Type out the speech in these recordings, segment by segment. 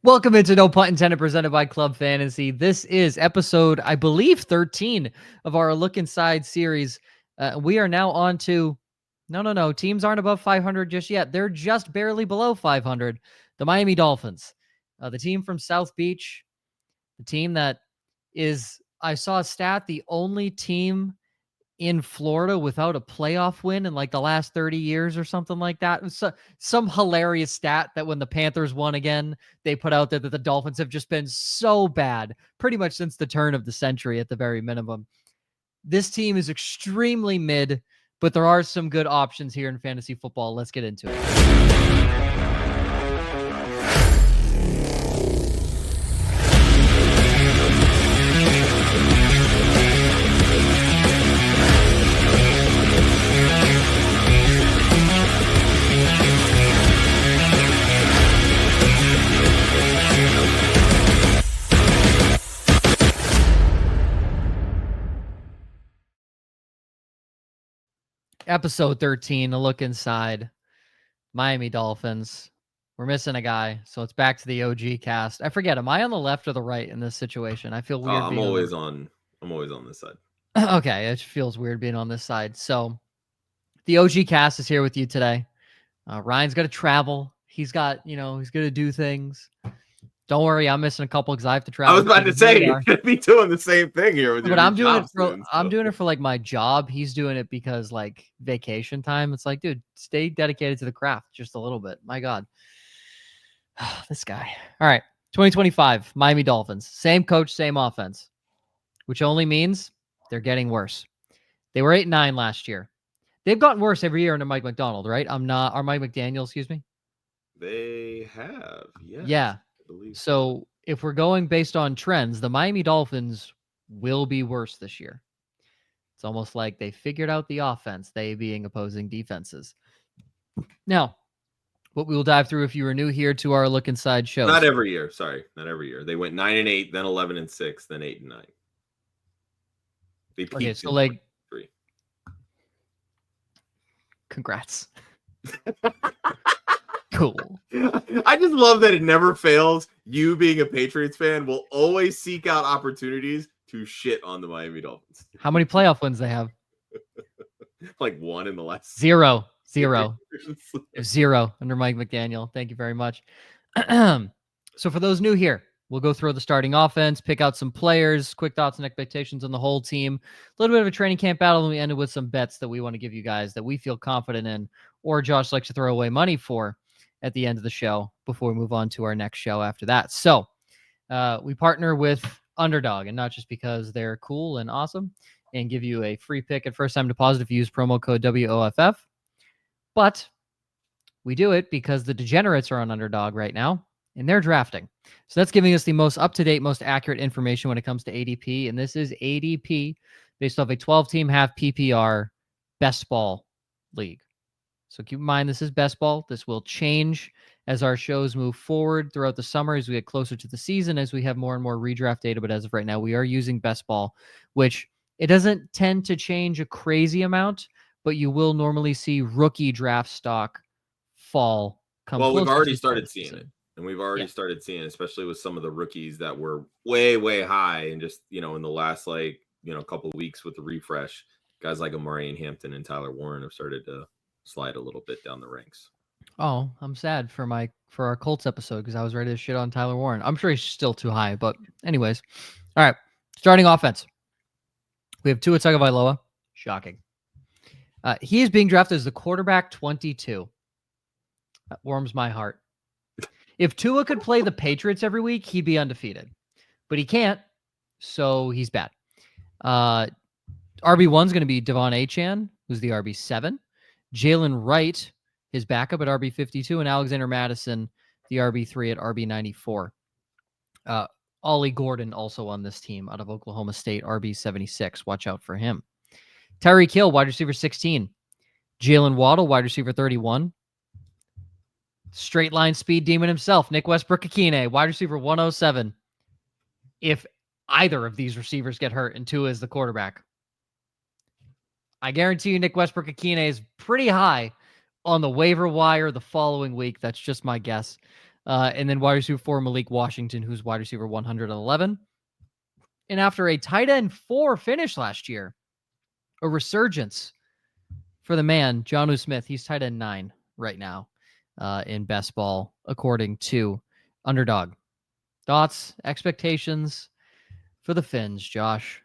Welcome into No Punt Intended, presented by Club Fantasy. This is episode, I believe, 13 of our Look Inside series. We are now on to, no. Teams aren't above 500 just yet. They're just barely below 500. The Miami Dolphins, the team from South Beach, the team that is, I saw a stat, the only team in Florida without a playoff win in like the last 30 years or something like that. It was some hilarious stat that when the Panthers won again, they put out there that the Dolphins have just been so bad pretty much since the turn of the century at the very minimum. This team is extremely mid, but there are some good options here in fantasy football. Let's get into it. Episode 13, a look inside. Miami Dolphins. We're missing a guy, so it's back to the OG cast. I forget, am I on the left or the right in this situation? I feel weird. I'm always on this side. Okay, it feels weird being on this side. So the OG cast is here with you today. Ryan's got to travel. He's got, he's going to do things. Don't worry, I'm missing a couple because I have to travel. I was about to say you're gonna be doing the same thing here with your I'm doing it for I'm doing it for like my job. He's doing it because like vacation time. It's like, dude, stay dedicated to the craft just a little bit. My God. This guy. All right. 2025 Miami Dolphins. Same coach, same offense. Which only means they're getting worse. They were 8-9 last year. They've gotten worse every year under Mike McDonald, right? Or Mike McDaniel, excuse me. They have, yes. Yeah. So if we're going based on trends, the Miami Dolphins will be worse this year. It's almost like they figured out the offense, they being opposing defenses. Now, what we will dive through if you are new here to our Look Inside show. Not every year. Sorry, not every year. They went 9-8, then 11-6, then 8-9. They peaked okay, so like 3. Congrats. Cool. I just love that it never fails. You being a Patriots fan will always seek out opportunities to shit on the Miami Dolphins. How many playoff wins they have? Like 1 in the last. Zero under Mike McDaniel. Thank you very much. So for those new here, we'll go through the starting offense, pick out some players, quick thoughts and expectations on the whole team, a little bit of a training camp battle, and we ended with some bets that we want to give you guys that we feel confident in, or Josh likes to throw away money for at the end of the show before we move on to our next show after that. So we partner with Underdog, and not just because they're cool and awesome and give you a free pick at first time deposit if you use promo code WOFF, but we do it because the degenerates are on Underdog right now and they're drafting. So that's giving us the most up-to-date, most accurate information when it comes to ADP. And this is ADP based off a 12-team half PPR best ball league. So keep in mind, this is best ball. This will change as our shows move forward throughout the summer, as we get closer to the season, as we have more and more redraft data. But as of right now, we are using best ball, which it doesn't tend to change a crazy amount, but you will normally see rookie draft stock fall. Well, we've already started seeing it. And we've already started seeing it, especially with some of the rookies that were way, way high. And just, in the last, couple of weeks with the refresh, guys like Amari Hampton and Tyler Warren have started to slide a little bit down the ranks. Oh, I'm sad for our Colts episode because I was ready to shit on Tyler Warren. I'm sure he's still too high, but anyways. All right, starting offense. We have Tua Tagovailoa. Shocking. He is being drafted as the quarterback 22. That warms my heart. If Tua could play the Patriots every week, he'd be undefeated. But he can't, so he's bad. RB1 is going to be Devon Achane, who's the RB7. Jalen Wright, his backup at RB52, and Alexander Madison, the RB3 at RB94. Ollie Gordon also on this team out of Oklahoma State, RB76. Watch out for him. Tyreek Hill, wide receiver 16. Jalen Waddle, wide receiver 31. Straight line speed demon himself, Nick Westbrook-Akine, wide receiver 107. If either of these receivers get hurt and Tua is the quarterback, I guarantee you Nick Westbrook-Akine is pretty high on the waiver wire the following week. That's just my guess. And then wide receiver 4, Malik Washington, who's wide receiver 111. And after a tight end 4 finish last year, a resurgence for the man, Jonnu Smith. He's tight end 9 right now in best ball, according to Underdog. Thoughts, expectations for the Finns, Josh?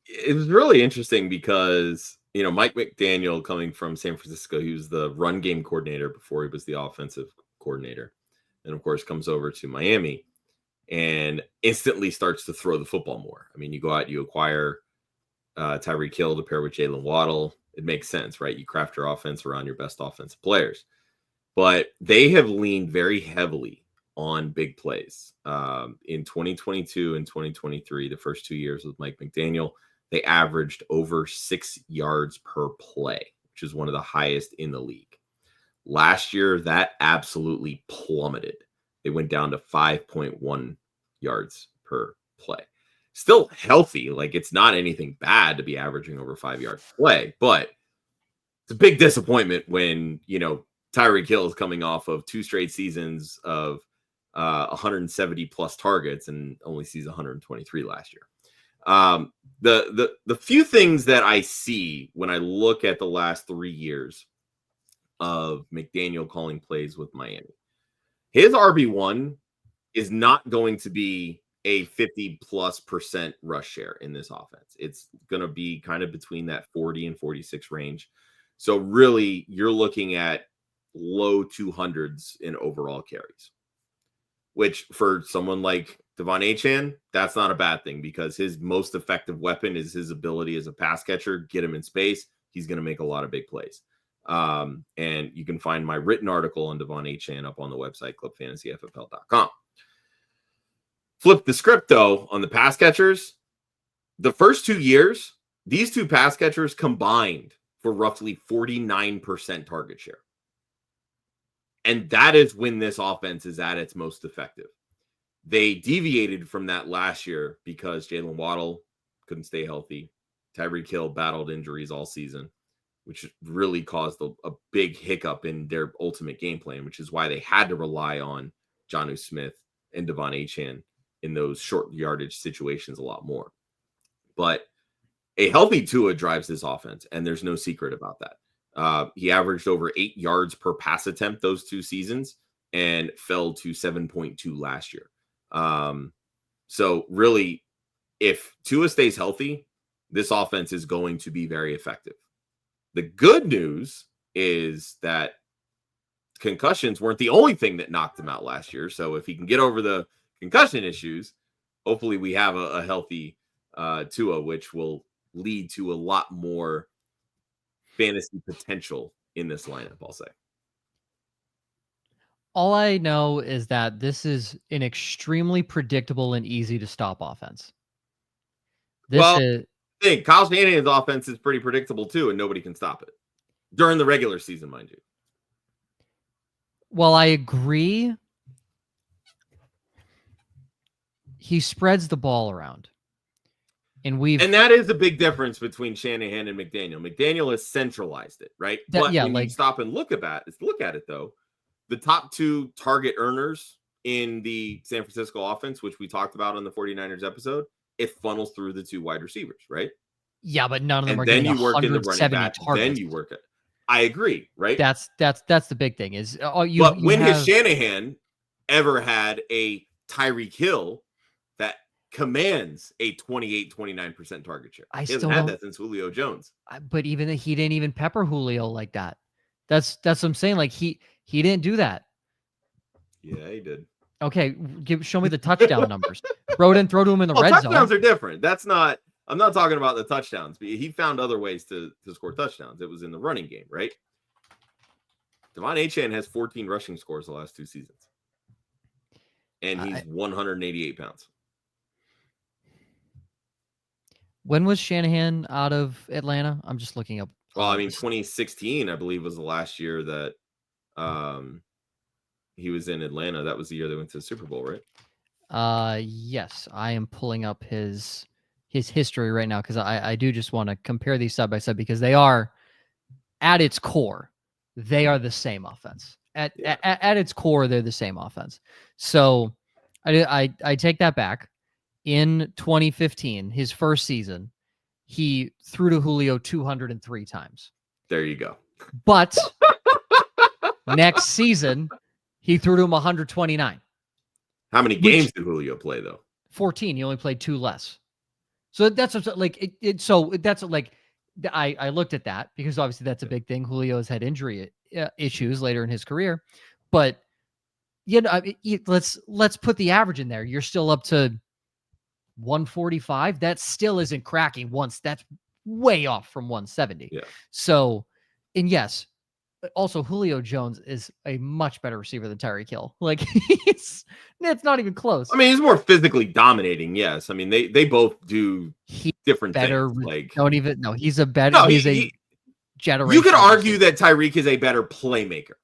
It was really interesting because, Mike McDaniel, coming from San Francisco, he was the run game coordinator before he was the offensive coordinator. And of course, comes over to Miami and instantly starts to throw the football more. I mean, you go out, you acquire Tyreek Hill to pair with Jalen Waddle. It makes sense, right? You craft your offense around your best offensive players. But they have leaned very heavily on big plays. In 2022 and 2023, the first 2 years with Mike McDaniel, they averaged over 6 yards per play, which is one of the highest in the league. Last year, that absolutely plummeted. They went down to 5.1 yards per play. Still healthy. Like, it's not anything bad to be averaging over 5 yards per play, but it's a big disappointment when, Tyreek Hill is coming off of 2 straight seasons of 170 plus targets and only sees 123 last year. The few things that I see when I look at the last 3 years of McDaniel calling plays with Miami, his RB1 is not going to be a 50+% rush share in this offense. It's going to be kind of between that 40 and 46 range. So really, you're looking at low 200s in overall carries, which for someone like Devon Achane, that's not a bad thing because his most effective weapon is his ability as a pass catcher. Get him in space, he's going to make a lot of big plays. And you can find my written article on Devon Achane up on the website, clubfantasyffl.com. Flip the script, though, on the pass catchers. The first 2 years, these 2 pass catchers combined for roughly 49% target share. And that is when this offense is at its most effective. They deviated from that last year because Jalen Waddle couldn't stay healthy. Tyreek Hill battled injuries all season, which really caused a big hiccup in their ultimate game plan, which is why they had to rely on Jonnu Smith and Devon Achane in those short yardage situations a lot more. But a healthy Tua drives this offense, and there's no secret about that. He averaged over 8 yards per pass attempt those 2 seasons and fell to 7.2 last year. So really, if Tua stays healthy, this offense is going to be very effective. The good news is that concussions weren't the only thing that knocked him out last year. So if he can get over the concussion issues, hopefully we have a healthy Tua, which will lead to a lot more fantasy potential in this lineup, I'll say. All I know is that this is an extremely predictable and easy to stop offense. I think Kyle Shanahan's offense is pretty predictable too, and nobody can stop it during the regular season, mind you. Well, I agree. He spreads the ball around. And that is a big difference between Shanahan and McDaniel. McDaniel has centralized it, right? But when you stop and look at it, though, the top 2 target earners in the San Francisco offense, which we talked about on the 49ers episode, it funnels through the 2 wide receivers, right? Yeah, but none of them and are then getting you work in the running back. targets. Then you work it. I agree, right? That's the big thing is has Shanahan ever had a Tyreek Hill that commands a 28-29% target share? He hasn't had that since Julio Jones. But even he didn't even pepper Julio like that. That's what I'm saying. Like he didn't do that. Yeah, he did. Okay, show me the touchdown numbers. Throw to him in the red zone. Touchdowns are different. I'm not talking about the touchdowns. But he found other ways to score touchdowns. It was in the running game, right? Devon Achane has 14 rushing scores the last 2 seasons. And he's 188 pounds. When was Shanahan out of Atlanta? I'm just looking up. Well, 2016, I believe, was the last year that he was in Atlanta. That was the year they went to the Super Bowl, right? Yes. I am pulling up his history right now because I do just want to compare these side by side because they are, at its core, they are the same offense. At its core, they're the same offense. So I take that back. In 2015, his first season, he threw to Julio 203 times. There you go. But next season, he threw to him 129. How many games did Julio play, though? 14. He only played 2 less. So that's like so that's like I looked at that because obviously that's a big thing. Julio has had injury issues later in his career, but let's put the average in there. You're still up to 145. That still isn't cracking once. That's way off from 170. Yeah. So, and yes, also Julio Jones is a much better receiver than Tyreek Hill. Like it's not even close. I mean, he's more physically dominating. Yes. I mean, they both do different things. Like he's a better. You could argue that Tyreek is a better playmaker.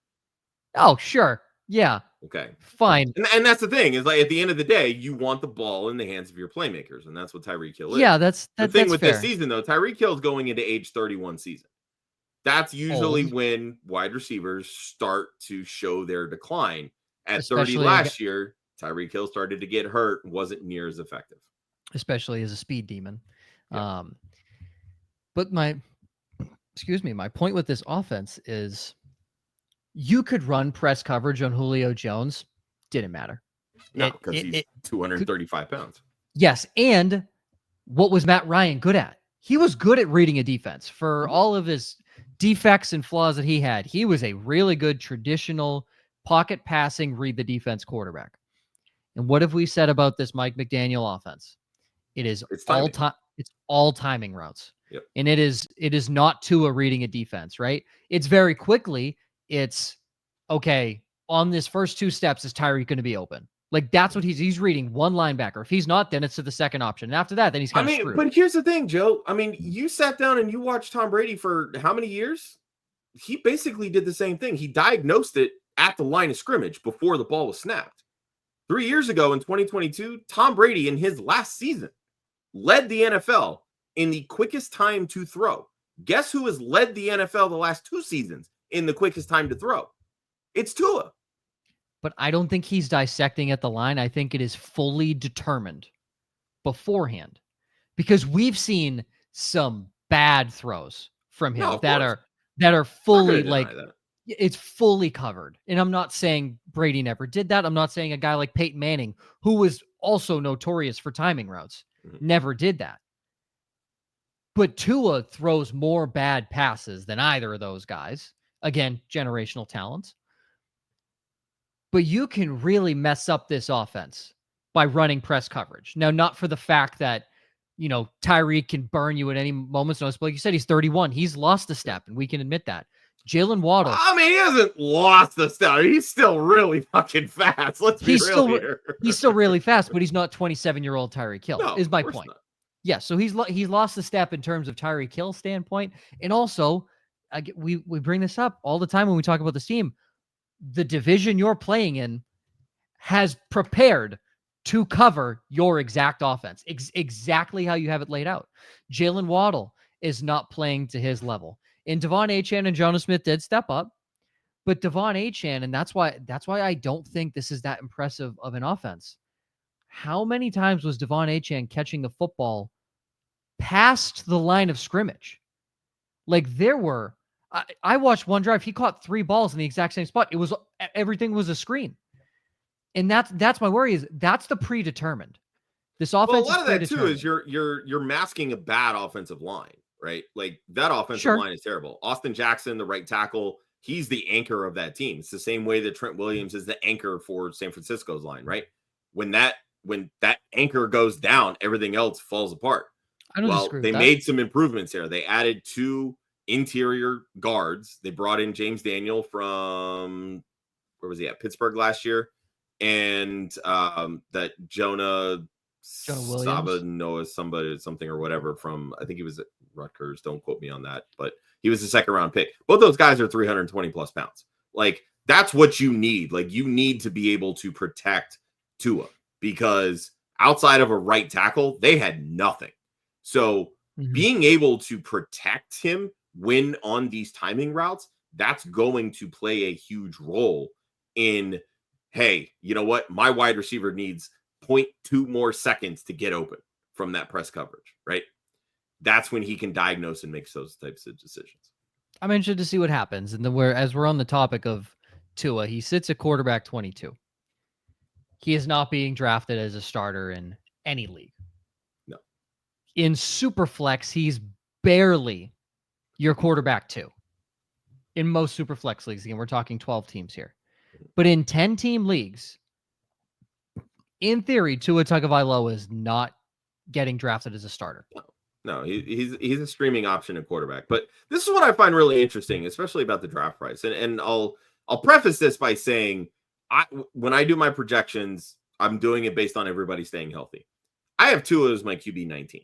Oh, sure. Yeah. Okay. Fine. And that's the thing is like at the end of the day, you want the ball in the hands of your playmakers, and that's what Tyreek Hill is. Yeah, that's the thing with fair. this season though. Tyreek Hill is going into age 31 season. That's usually when wide receivers start to show their decline. At 30 last year, Tyreek Hill started to get hurt and wasn't near as effective. Especially as a speed demon. Yeah. But my point with this offense is you could run press coverage on Julio Jones. Didn't matter. No, because he's 235 pounds. Yes. And what was Matt Ryan good at? He was good at reading a defense. For all of his defects and flaws that he had, he was a really good traditional pocket passing, read the defense quarterback. And what have we said about this Mike McDaniel offense? It's all timing routes. Yep. And it is not Tua reading a defense, right? It's very quickly. It's okay. On this first 2 steps, is Tyreek going to be open? Like that's what he's reading one linebacker. If he's not, then it's to the second option. And after that, then he's kind of screwed. But here's the thing, Joe. I mean, you sat down and you watched Tom Brady for how many years? He basically did the same thing. He diagnosed it at the line of scrimmage before the ball was snapped. 3 years ago in 2022, Tom Brady in his last season led the NFL in the quickest time to throw. Guess who has led the NFL the last 2 seasons in the quickest time to throw? It's Tua. But I don't think he's dissecting at the line. I think it is fully determined beforehand because we've seen some bad throws from him that are fully it's fully covered. And I'm not saying Brady never did that. I'm not saying a guy like Peyton Manning, who was also notorious for timing routes, never did that. But Tua throws more bad passes than either of those guys. Again, generational talents. But you can really mess up this offense by running press coverage. Now, not for the fact that, Tyreek can burn you at any moment's notice. But like you said, he's 31. He's lost a step, and we can admit that. Jalen Waddle. I mean, he hasn't lost a step. He's still really fucking fast. Let's be real here. He's still really fast, but he's not 27-year-old Tyreek Hill, is my point. Not. Yeah, so he's lost a step in terms of Tyreek Hill standpoint. And also, we bring this up all the time when we talk about this team. The division you're playing in has prepared to cover your exact offense, exactly how you have it laid out. Jalen Waddle is not playing to his level. And Devon Achane and Jonnu Smith did step up, but Devon Achane, and that's why I don't think this is that impressive of an offense. How many times was Devon Achane catching the football past the line of scrimmage? Like there were. I watched one drive. He caught 3 balls in the exact same spot. Everything was a screen. And that's my worry is that's the predetermined. This offense. Well, a lot of that too is you're masking a bad offensive line, right? Like that offensive line is terrible. Austin Jackson, the right tackle, he's the anchor of that team. It's the same way that Trent Williams is the anchor for San Francisco's line, right? When that anchor goes down, everything else falls apart. They made some improvements here. They added 2 interior guards. They brought in James Daniel from where was he at? Pittsburgh last year, and that Jonah Williams, something or whatever from I think he was at Rutgers. Don't quote me on that, but he was a 2nd round pick. Both those guys are 320 plus pounds. Like that's what you need. Like you need to be able to protect Tua because outside of a right tackle, they had nothing. So being able to protect him when on these timing routes, that's going to play a huge role in, hey, you know what? My wide receiver needs 0.2 more seconds to get open from that press coverage, right? That's when he can diagnose and make those types of decisions. I'm interested to see what happens. And then as we're on the topic of Tua, he sits at quarterback 22. He is not being drafted as a starter in any league. No. In Superflex, he's barely your quarterback 2. In most Superflex leagues, again, we're talking 12 teams here. But in 10-team leagues, in theory, Tua Tagovailoa is not getting drafted as a starter. No, he's a streaming option at quarterback. But this is what I find really interesting, especially about the draft price. And I'll preface this by saying, when I do my projections, I'm doing it based on everybody staying healthy. I have Tua as my QB 19.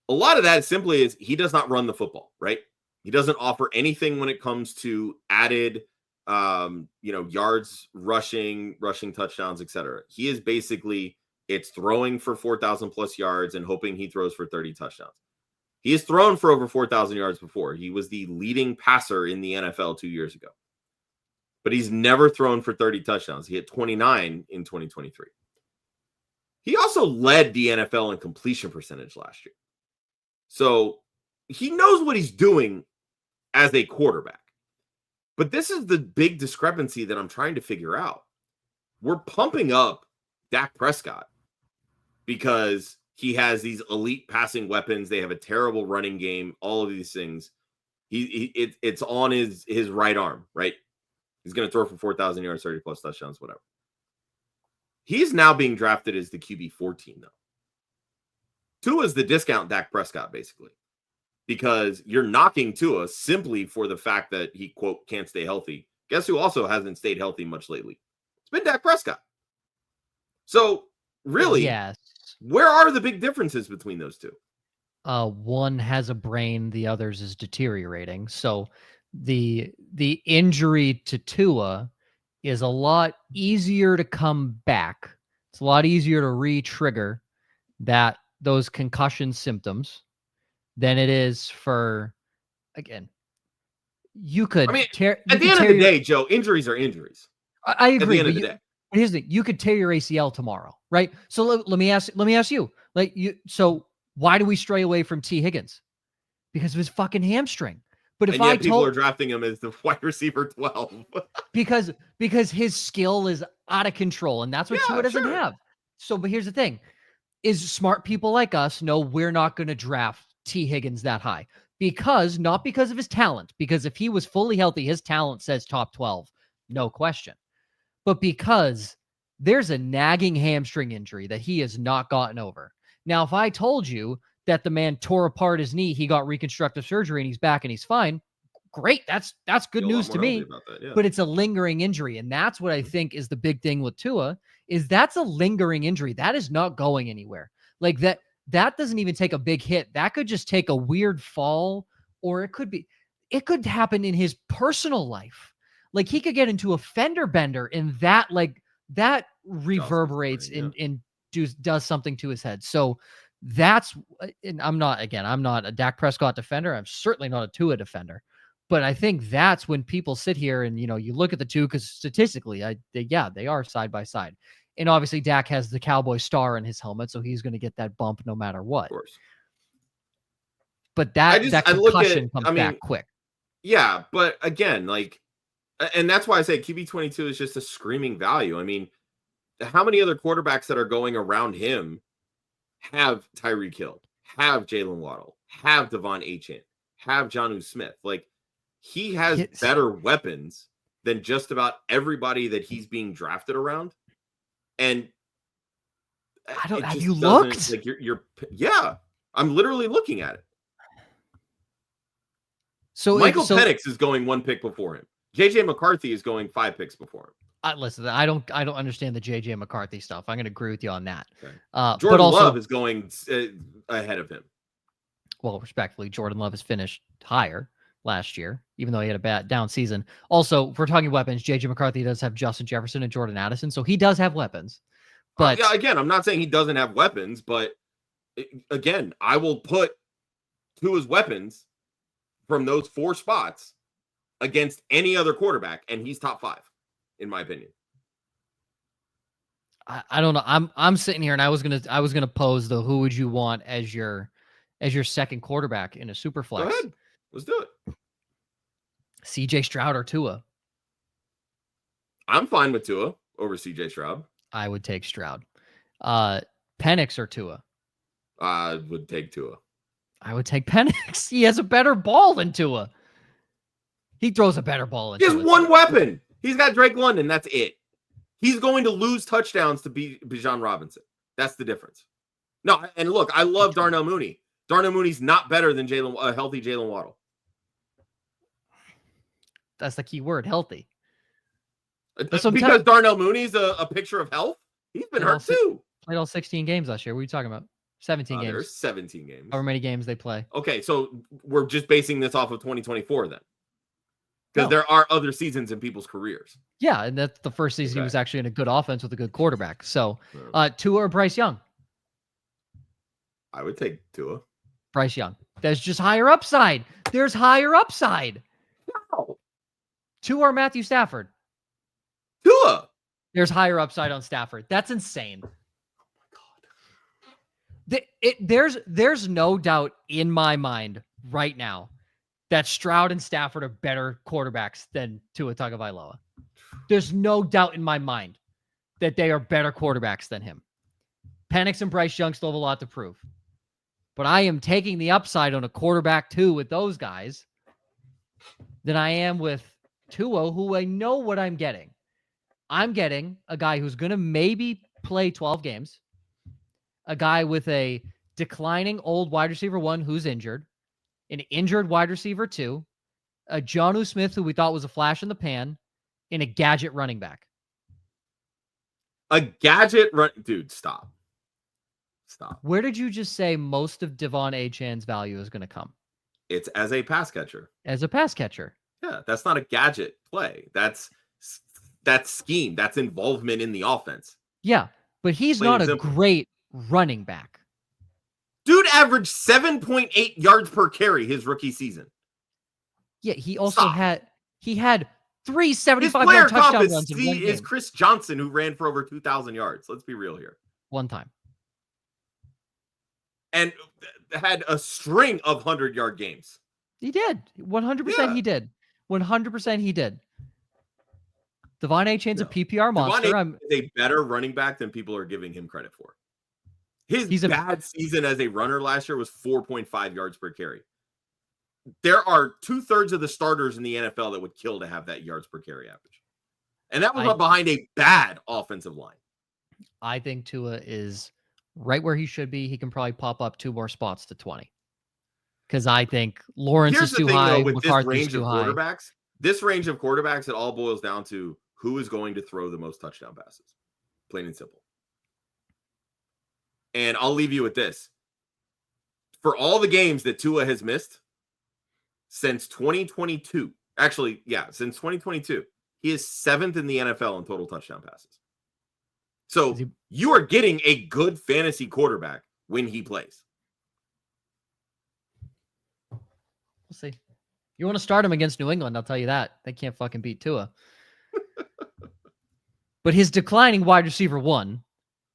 A lot of that simply is he does not run the football, right? He doesn't offer anything when it comes to added yards, rushing touchdowns, etc. He is basically, it's throwing for 4,000 plus yards and hoping he throws for 30 touchdowns. He has thrown for over 4,000 yards before. He was the leading passer in the NFL 2 years ago. But he's never thrown for 30 touchdowns. He had 29 in 2023. He also led the NFL in completion percentage last year. So he knows what he's doing as a quarterback. But this is the big discrepancy that I'm trying to figure out. We're pumping up Dak Prescott because he has these elite passing weapons. They have a terrible running game, all of these things. It's on his right arm, right? He's going to throw for 4,000 yards, 30 plus touchdowns, whatever. He's now being drafted as the QB 14, though. Tua is the discount Dak Prescott, basically, because you're knocking Tua simply for the fact that he, quote, can't stay healthy. Guess who also hasn't stayed healthy much lately? It's been Dak Prescott. So, really, yes. Where are the big differences between those two? One has a brain, the other's is deteriorating. So the injury to Tua is a lot easier to come back. It's a lot easier to re-trigger those concussion symptoms than it is for, again, you could. I mean, at the end of the day, Joe, injuries are injuries. I agree. At the end of the day. Here's the thing: you could tear your ACL tomorrow, right? So let me ask you, so why do we stray away from T. Higgins? Because of his fucking hamstring. But if people are drafting him as the wide receiver 12 because his skill is out of control, and that's what Tua doesn't have. So, but here's the thing: is smart people like us know we're not going to draft T. Higgins that high not because of his talent, because if he was fully healthy, his talent says top 12, no question. But because there's a nagging hamstring injury that he has not gotten over. Now, if I told you that the man tore apart his knee, he got reconstructive surgery and he's back and he's fine, great. That's good news to me. But it's a lingering injury. And that's what I think is the big thing with Tua, is that's a lingering injury. That is not going anywhere. Like that doesn't even take a big hit. That could just take a weird fall, or it could happen in his personal life. Like he could get into a fender bender, and that reverberates and does something to his head. So that's, and I'm not a Dak Prescott defender. I'm certainly not a Tua defender, but I think that's when people sit here and, you look at the two, because statistically, they are side by side. And obviously Dak has the cowboy star in his helmet, so he's going to get that bump no matter what. Of course. But that concussion comes back quick. Yeah, but again, and that's why I say QB 22 is just a screaming value. I mean, how many other quarterbacks that are going around him have Tyreek Hill, have Jalen Waddle, have Devon Achane, have Jonnu Smith? Like, he has better weapons than just about everybody that he's being drafted around. And have you looked? Like yeah, I'm literally looking at it. So Michael Penix is going 1 pick before him. JJ McCarthy is going 5 picks before him. Listen, I don't understand the JJ McCarthy stuff. I'm going to agree with you on that. Okay. Jordan Love is going ahead of him. Well, respectfully, Jordan Love has finished higher last year, even though he had a bad down season. Also, if we're talking weapons, JJ McCarthy does have Justin Jefferson and Jordan Addison, so he does have weapons. But again, I'm not saying he doesn't have weapons, but again, I will put Tua's weapons from those 4 spots against any other quarterback, and he's top 5, in my opinion. I don't know. I'm sitting here and I was gonna pose the who would you want as your second quarterback in a super flex. Go ahead. Let's do it. CJ Stroud or Tua? I'm fine with Tua over CJ Stroud. I would take Stroud. Penix or Tua? I would take Tua. I would take Penix. He has a better ball than Tua. He throws a better ball than He has Tua. one weapon. He's got Drake London. That's it. He's going to lose touchdowns to Bijan Robinson. That's the difference. No, and look, I love Darnell Mooney. Darnell Mooney's not better than a healthy Jalen Waddle. That's the key word, healthy. Because Darnell Mooney's a picture of health. He's been hurt too. Played all 16 games last year. What are you talking about? 17 games. There's 17 games. However many games they play. Okay, so we're just basing this off of 2024 then. Because there are other seasons in people's careers. Yeah, and that's the first season he was actually in a good offense with a good quarterback. So, Tua or Bryce Young? I would take Tua. Bryce Young. There's just higher upside. There's higher upside. No. Tua or Matthew Stafford? Tua. There's higher upside on Stafford. That's insane. There's no doubt in my mind right now that Stroud and Stafford are better quarterbacks than Tua Tagovailoa. There's no doubt in my mind that they are better quarterbacks than him. Penix and Bryce Young still have a lot to prove. But I am taking the upside on a quarterback too with those guys than I am with Tua, who I know what I'm getting. I'm getting a guy who's going to maybe play 12 games, a guy with a declining old wide receiver 1 who's injured, an injured wide receiver 2, a Jonnu Smith who we thought was a flash in the pan, and a gadget running back. A gadget run, dude, stop. Where did you just say most of Devon Achan's value is going to come? It's as a pass catcher. As a pass catcher. Yeah, that's not a gadget play. That's scheme. That's involvement in the offense. Yeah, but he's not a great running back. Dude averaged 7.8 yards per carry his rookie season. Yeah, he also had 3 75-yard touchdown runs in one game. Is Chris Johnson, who ran for over 2,000 yards. Let's be real here. One time. And had a string of 100-yard games. He did. 100% he did. 100% he did. Devon Achan's a PPR monster. Devon is a better running back than people are giving him credit for. His bad season as a runner last year was 4.5 yards per carry. There are 2/3 of the starters in the NFL that would kill to have that yards per carry average. And that was up behind a bad offensive line. I think Tua is right where he should be. He can probably pop up 2 more spots to 20. Because I think Lawrence is too high. With this range of quarterbacks, it all boils down to who is going to throw the most touchdown passes. Plain and simple. And I'll leave you with this. For all the games that Tua has missed since 2022, since 2022, he is 7th in the NFL in total touchdown passes. So you are getting a good fantasy quarterback when he plays. We'll see. You want to start him against New England, I'll tell you that. They can't fucking beat Tua. But his declining wide receiver 1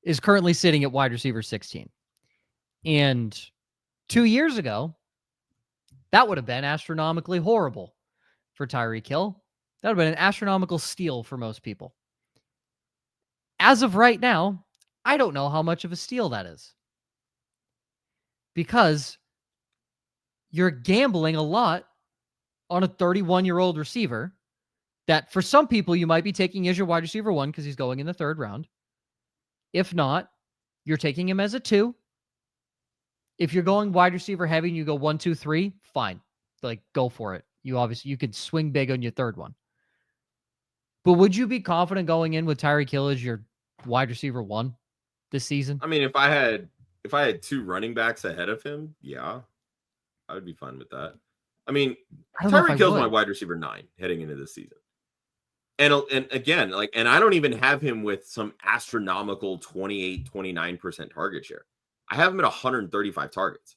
is currently sitting at wide receiver 16. And 2 years ago, that would have been astronomically horrible for Tyreek Hill. That would have been an astronomical steal for most people. As of right now, I don't know how much of a steal that is. Because you're gambling a lot on a 31-year-old receiver that for some people you might be taking as your wide receiver 1 because he's going in the 3rd round. If not, you're taking him as a 2. If you're going wide receiver heavy and you go 1, 2, 3, fine. Like, go for it. You could swing big on your 3rd one. But would you be confident going in with Tyreek Hill as your wide receiver 1 this season? I mean, if I had 2 running backs ahead of him, yeah, I would be fine with that. I mean, Tyreek Hill's my wide receiver 9 heading into this season. And again, and I don't even have him with some astronomical 28, 29% target share. I have him at 135 targets.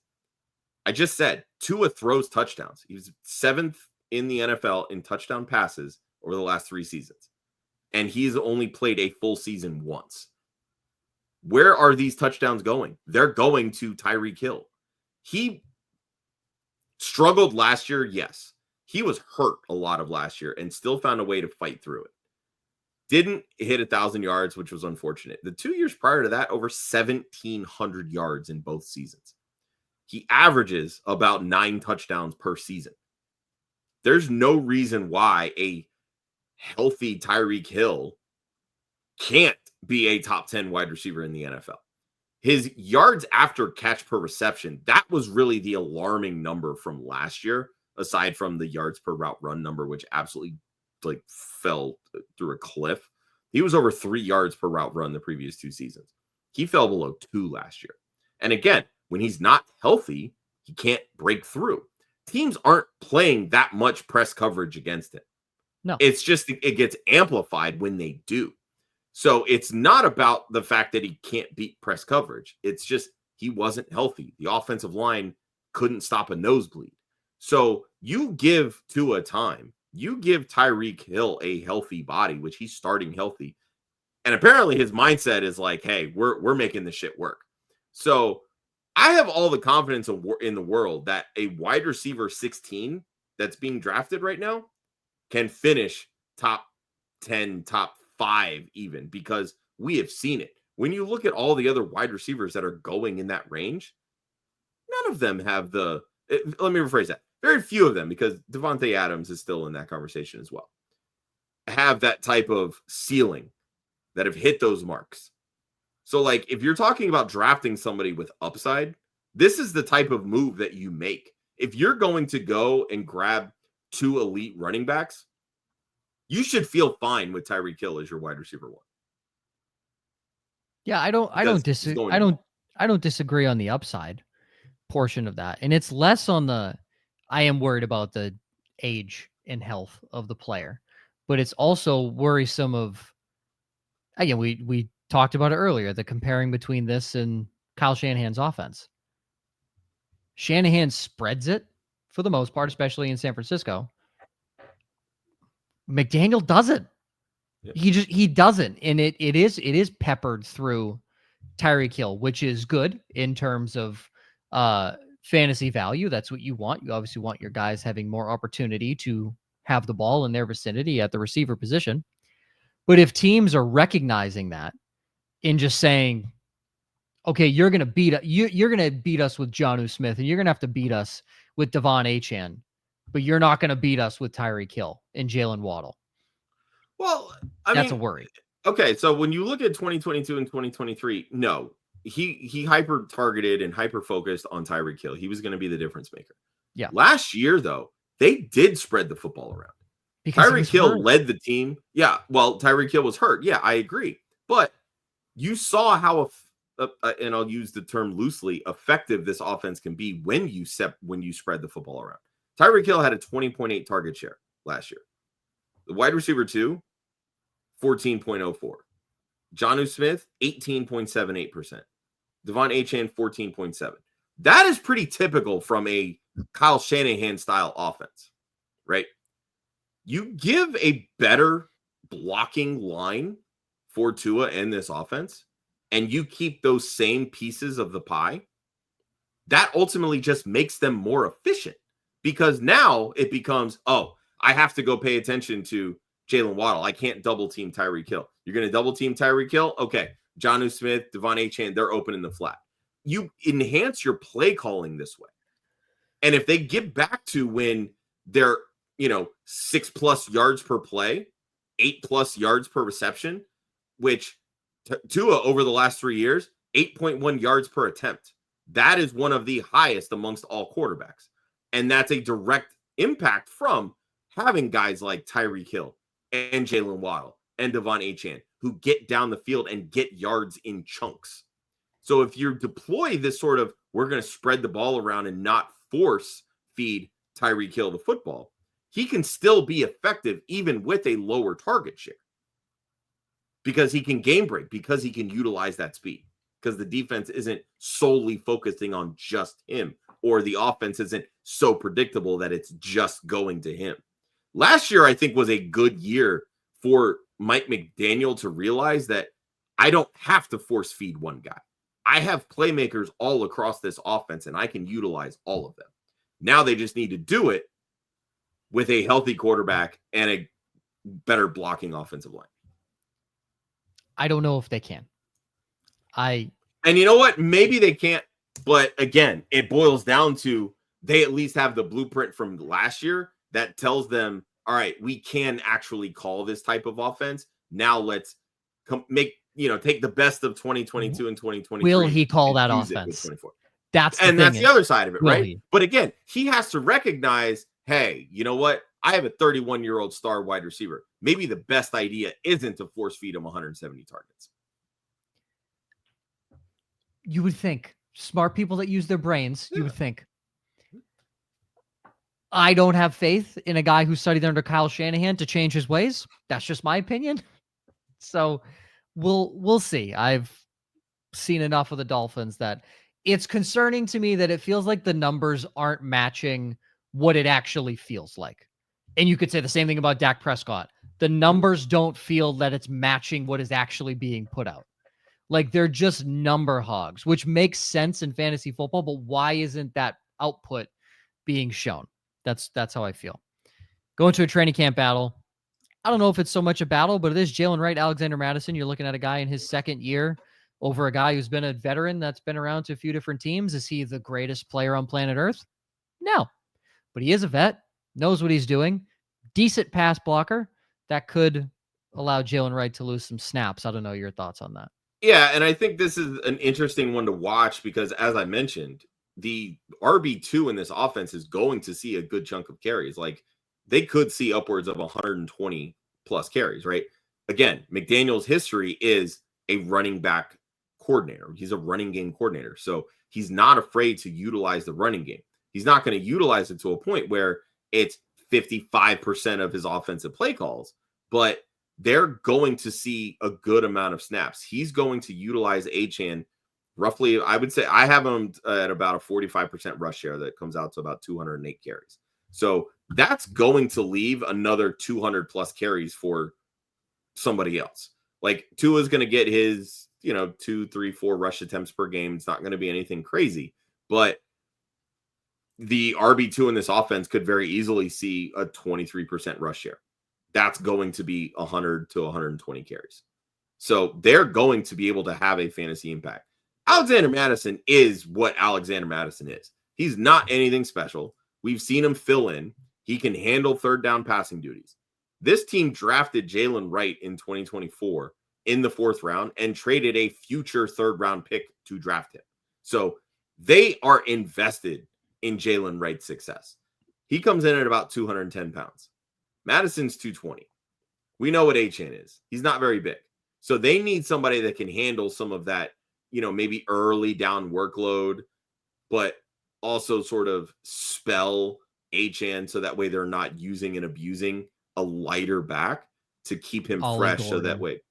I just said Tua throws touchdowns. He's 7th in the NFL in touchdown passes over the last 3 seasons. And he's only played a full season once. Where are these touchdowns going? They're going to Tyreek Hill. He struggled last year, yes. He was hurt a lot of last year and still found a way to fight through it. Didn't hit 1,000 yards, which was unfortunate. The 2 years prior to that, over 1,700 yards in both seasons. He averages about 9 touchdowns per season. There's no reason why a healthy Tyreek Hill can't be a top 10 wide receiver in the NFL. His yards after catch per reception, that was really the alarming number from last year, aside from the yards per route run number, which absolutely fell through a cliff. He was over 3 yards per route run the previous 2 seasons. He fell below 2 last year. And again, when he's not healthy, he can't break through. Teams aren't playing that much press coverage against him. No. It's just, it gets amplified when they do. So it's not about the fact that he can't beat press coverage. It's just he wasn't healthy. The offensive line couldn't stop a nosebleed. So you give Tua time. You give Tyreek Hill a healthy body, which he's starting healthy. And apparently his mindset is like, hey, we're making this shit work. So I have all the confidence in the world that a wide receiver 16 that's being drafted right now can finish top 10, top 5 even, because we have seen it. When you look at all the other wide receivers that are going in that range, none of them have let me rephrase that. Very few of them, because Devontae Adams is still in that conversation as well, have that type of ceiling that have hit those marks. So, if you're talking about drafting somebody with upside, this is the type of move that you make. If you're going to go and grab 2 elite running backs, you should feel fine with Tyreek Hill as your wide receiver 1. Yeah, I don't disagree on the upside portion of that. And it's less on I am worried about the age and health of the player, but it's also worrisome of, again, we talked about it earlier, the comparing between this and Kyle Shanahan's offense. Shanahan spreads it for the most part, especially in San Francisco. McDaniel doesn't. Yeah. He doesn't. And it is peppered through Tyreek Hill, which is good in terms of fantasy value. That's what you want. You obviously want your guys having more opportunity to have the ball in their vicinity at the receiver position. But if teams are recognizing that in just saying, okay, you're going to beat us with Jonnu Smith, and you're going to have to beat us with Devon Achane, but you're not going to beat us with Tyreek Hill and Jalen Waddle. Well, that's a worry. Okay, so when you look at 2022 and 2023, no, he hyper targeted and hyper focused on Tyreek Hill. He was going to be the difference maker. Yeah. Last year, though, they did spread the football around. Because Tyreek Hill led the team. Yeah, well, Tyreek Hill was hurt. Yeah, I agree. But you saw how, and I'll use the term loosely, effective this offense can be when you spread the football around. Tyreek Hill had a 20.8 target share last year. The wide receiver 2, 14.04. Jonnu Smith, 18.78%. Devon Achane, 14.7. That is pretty typical from a Kyle Shanahan style offense, right? You give a better blocking line for Tua and this offense, and you keep those same pieces of the pie, that ultimately just makes them more efficient, because now it becomes, I have to go pay attention to Jalen Waddle. I can't double team Tyreek Hill. You're going to double team Tyreek Hill? Okay. Jonnu Smith, Devon Achane, they're open in the flat. You enhance your play calling this way. And if they get back to when they're, 6+ yards per play, 8+ yards per reception, which Tua over the last 3 years, 8.1 yards per attempt. That is one of the highest amongst all quarterbacks. And that's a direct impact from having guys like Tyreek Hill and Jalen Waddle and Devon Achane who get down the field and get yards in chunks. So if you deploy this sort of, we're going to spread the ball around and not force feed Tyreek Hill the football, he can still be effective even with a lower target share, because he can game break, because he can utilize that speed, because the defense isn't solely focusing on just him, or the offense isn't so predictable that it's just going to him. Last year, I think, was a good year for Mike McDaniel to realize that I don't have to force feed one guy. I have playmakers all across this offense, and I can utilize all of them. Now they just need to do it with a healthy quarterback and a better blocking offensive line. I don't know if they can. And you know what? Maybe they can't. But again, it boils down to they at least have the blueprint from last year that tells them, all right, we can actually call this type of offense. Now let's take the best of 2022 and 2023. Will he call that offense? That's the other side of it, right? But again, he has to recognize, hey, you know what? I have a 31-year-old star wide receiver. Maybe the best idea isn't to force feed him 170 targets. You would think. Smart people that use their brains, you would think. I don't have faith in a guy who studied under Kyle Shanahan to change his ways. That's just my opinion. So we'll see. I've seen enough of the Dolphins that it's concerning to me that it feels like the numbers aren't matching what it actually feels like. And you could say the same thing about Dak Prescott. The numbers don't feel that it's matching what is actually being put out. Like they're just number hogs, which makes sense in fantasy football, but why isn't that output being shown? That's how I feel. Going to a training camp battle. I don't know if it's so much a battle, but it is Jalen Wright, Alexander Mattison. You're looking at a guy in his second year over a guy who's been a veteran that's been around to a few different teams. Is he the greatest player on planet Earth? No, but he is a vet, knows what he's doing, decent pass blocker that could allow Jalen Wright to lose some snaps. I don't know your thoughts on that. Yeah, and I think this is an interesting one to watch because, as I mentioned, the RB2 in this offense is going to see a good chunk of carries. Like, they could see upwards of 120 plus carries, right? Again, McDaniel's history is a running back coordinator. He's a running game coordinator. So he's not afraid to utilize the running game. He's not going to utilize it to a point where it's 55% of his offensive play calls, but they're going to see a good amount of snaps. He's going to utilize Achane roughly. I would say I have him at about a 45% rush share that comes out to about 208 carries. So that's going to leave another 200 plus carries for somebody else. Like Tua is going to get his, 2, 3, 4 rush attempts per game. It's not going to be anything crazy, but the RB2 in this offense could very easily see a 23% rush share. That's going to be 100 to 120 carries. So they're going to be able to have a fantasy impact. Alexander Mattison is what Alexander Mattison is. He's not anything special. We've seen him fill in. He can handle third down passing duties. This team drafted Jalen Wright in 2024 in the 4th round and traded a future 3rd round pick to draft him. So they are invested in Jalen Wright's success. He comes in at about 210 pounds. Madison's 220. We know what Achane is. He's not very big. So they need somebody that can handle some of that, maybe early down workload, but also sort of spell Achane so that way they're not using and abusing a lighter back to keep him fresh. So that way.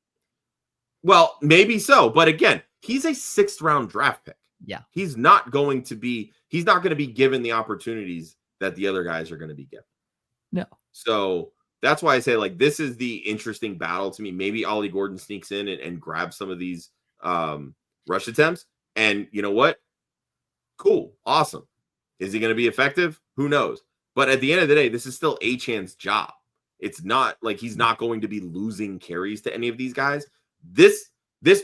Well, maybe so. But again, he's a 6th round draft pick. Yeah. He's not going to be given the opportunities that the other guys are going to be given. No. So that's why I say, like, this is the interesting battle to me. Maybe Ollie Gordon sneaks in and grabs some of these rush attempts. And you know what? Cool. Awesome. Is he going to be effective? Who knows? But at the end of the day, this is still Achane's job. It's not like he's not going to be losing carries to any of these guys. This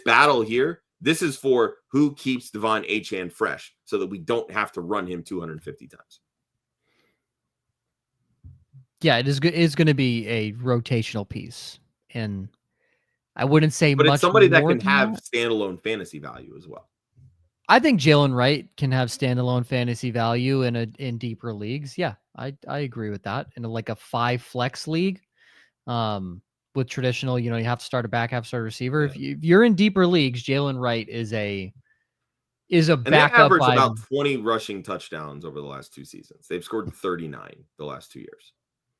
battle here, this is for who keeps Devon Achane fresh so that we don't have to run him 250 times. Yeah, it is good. It's going to be a rotational piece, and I wouldn't say but much. But it's somebody that can have standalone fantasy value as well. I think Jalen Wright can have standalone fantasy value in deeper leagues. Yeah, I agree with that. In like a 5 flex league, with traditional, you have to start a back, have to start a receiver. Yeah. If you're in deeper leagues, Jalen Wright is a backup. And they average about 20 rushing touchdowns over the last 2 seasons. They've scored 39 the last 2 years.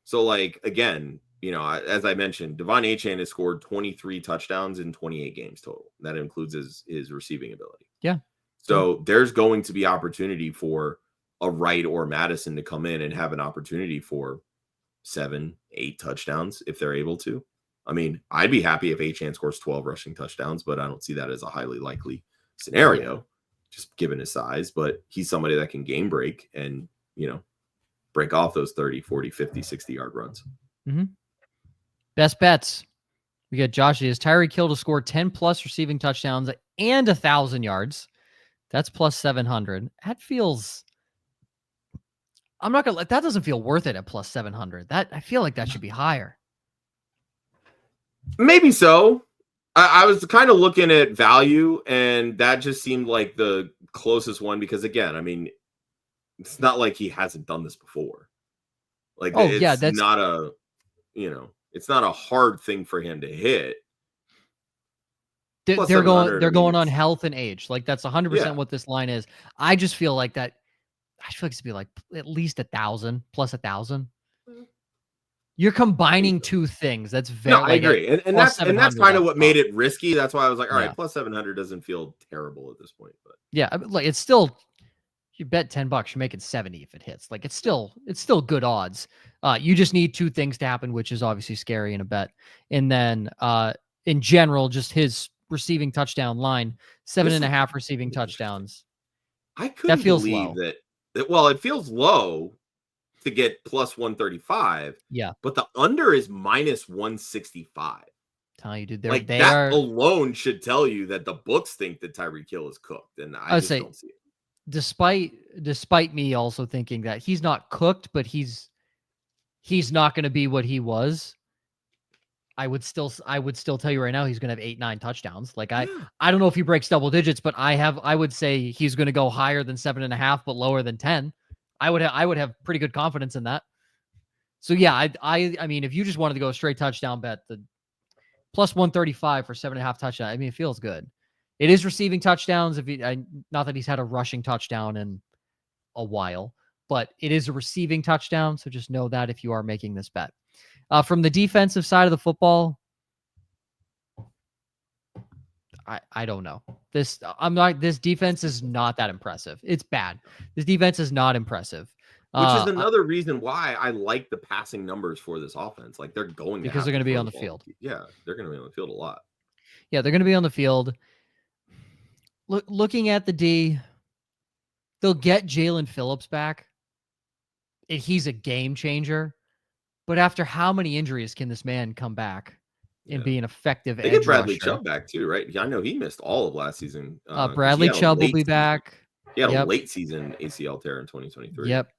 So, like, again, as I mentioned, Devon Achane has scored 23 touchdowns in 28 games total. That includes his receiving ability. Yeah. So there's going to be opportunity for a Wright or Madison to come in and have an opportunity for 7, 8 touchdowns if they're able to. I mean, I'd be happy if Achane scores 12 rushing touchdowns, but I don't see that as a highly likely scenario, just given his size. But he's somebody that can game break and, break off those 30, 40, 50, 60-yard runs. Mm-hmm. Best bets. We got Josh. Is Tyreek Hill to score 10+ receiving touchdowns and 1,000 yards. That's plus 700. That feels... I'm not gonna let that doesn't feel worth it at plus 700. That I feel like that should be higher. Maybe so. I was kind of looking at value, and that just seemed like the closest one because, again, I mean, it's not like he hasn't done this before. Like, that's not a, it's not a hard thing for him to hit. They're going on health and age. Like, that's 100% what this line is. I just feel like that. I feel like it's be like at least 1,000 plus 1,000. You're combining two things. That's very. I agree, and that's kind of what made it risky. That's why I was like, all right, plus 700 doesn't feel terrible at this point. But yeah, like it's still. You bet $10, you're making 70 if it hits. Like it's still good odds. You just need two things to happen, which is obviously scary in a bet. And then in general, just his receiving touchdown line, 7.5 receiving touchdowns. I couldn't believe that. Well, it feels low to get plus 135. Yeah. But the under is minus 165. Tell you, dude, that alone should tell you that the books think that Tyreek Hill is cooked. And I just don't see it. Despite me also thinking that he's not cooked, but he's not going to be what he was. I would still tell you right now he's going to have 8, 9 touchdowns. Like I don't know if he breaks double digits, but I would say he's going to go higher than 7.5, but lower than 10. I would have pretty good confidence in that. So yeah, I mean, if you just wanted to go a straight touchdown bet, the plus 135 for 7.5 touchdown, I mean, it feels good. It is receiving touchdowns. Not that he's had a rushing touchdown in a while, but it is a receiving touchdown. So just know that if you are making this bet. From the defensive side of the football, I don't know. This defense is not that impressive. It's bad. This defense is not impressive. Which is another reason why I like the passing numbers for this offense. Like they're going because they're going to be on the field. Yeah, they're going to be on the field a lot. Yeah, they're going to be on the field. Looking at the D, they'll get Jalen Phillips back. He's a game changer. But after how many injuries can this man come back and be an effective edge rusher? They get Bradley Chubb back too, right? I know he missed all of last season. Bradley Chubb will be back. He had a late season ACL tear in 2023. Yep.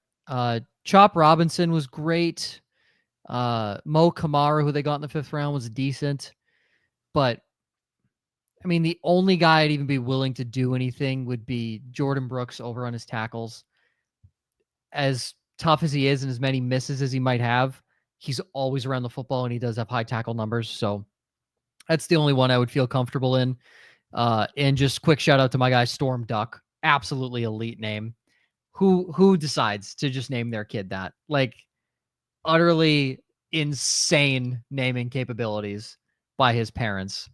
Chop Robinson was great. Mo Kamara, who they got in the 5th round, was decent. But, I mean, the only guy I'd even be willing to do anything would be Jordan Brooks over on his tackles. As tough as he is and as many misses as he might have, he's always around the football and he does have high tackle numbers. So that's the only one I would feel comfortable in. And just quick shout out to my guy, Storm Duck. Absolutely elite name. Who decides to just name their kid that? Like utterly insane naming capabilities by his parents.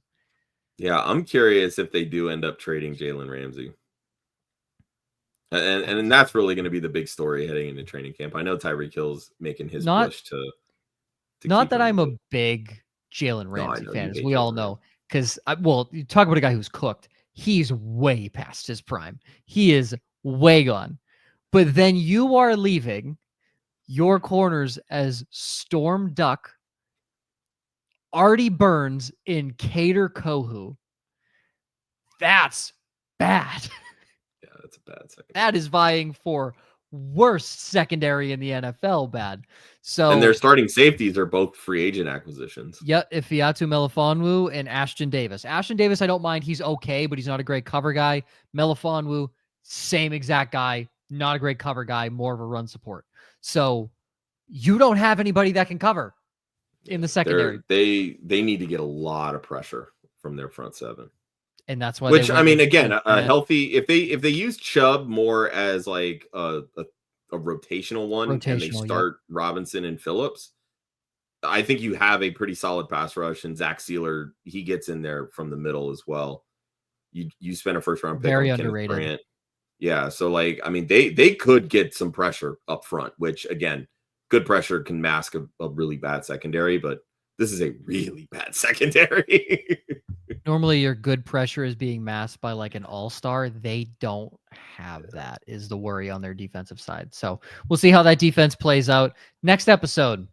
Yeah, I'm curious if they do end up trading Jalen Ramsey. And that's really going to be the big story heading into training camp. I know Tyreek Hill's making his push to not that I'm a big Jalen Ramsey fan, as we all know. Because, you talk about a guy who's cooked. He's way past his prime. He is way gone. But then you are leaving your corners as Storm Duck, Artie Burns, and Kader Kohu. That's bad. Yeah, that's a bad second. That is vying for worst secondary in the NFL bad. So, and their starting safeties are both free agent acquisitions. Yeah, Ifeatu Melifonwu and Ashton Davis. Ashton Davis, I don't mind. He's okay, but he's not a great cover guy. Melifonwu, same exact guy. Not a great cover guy, more of a run support. So you don't have anybody that can cover in the secondary. They need to get a lot of pressure from their front seven. And that's why I mean, again, a healthy, if they use Chubb more as like a rotational one and they start Robinson and Phillips, I think you have a pretty solid pass rush, and Zach Sealer, he gets in there from the middle as well. You spent a 1st round pick very on underrated. Kenneth Grant. Yeah. So like, I mean, they could get some pressure up front, which again, good pressure can mask a really bad secondary, but this is a really bad secondary. Normally your good pressure is being masked by like an all-star. They don't have that, is the worry on their defensive side. So we'll see how that defense plays out. Next episode.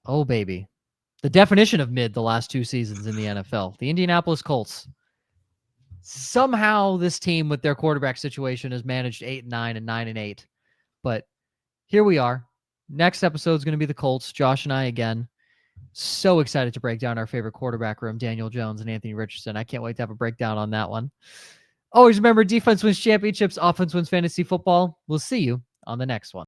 Oh, baby. The definition of mid the last 2 seasons in the NFL. The Indianapolis Colts. Somehow this team with their quarterback situation has managed 8-9 and 9-8. But here we are. Next episode is going to be the Colts. Josh and I again. So excited to break down our favorite quarterback room, Daniel Jones and Anthony Richardson. I can't wait to have a breakdown on that one. Always remember, defense wins championships, offense wins fantasy football. We'll see you on the next one.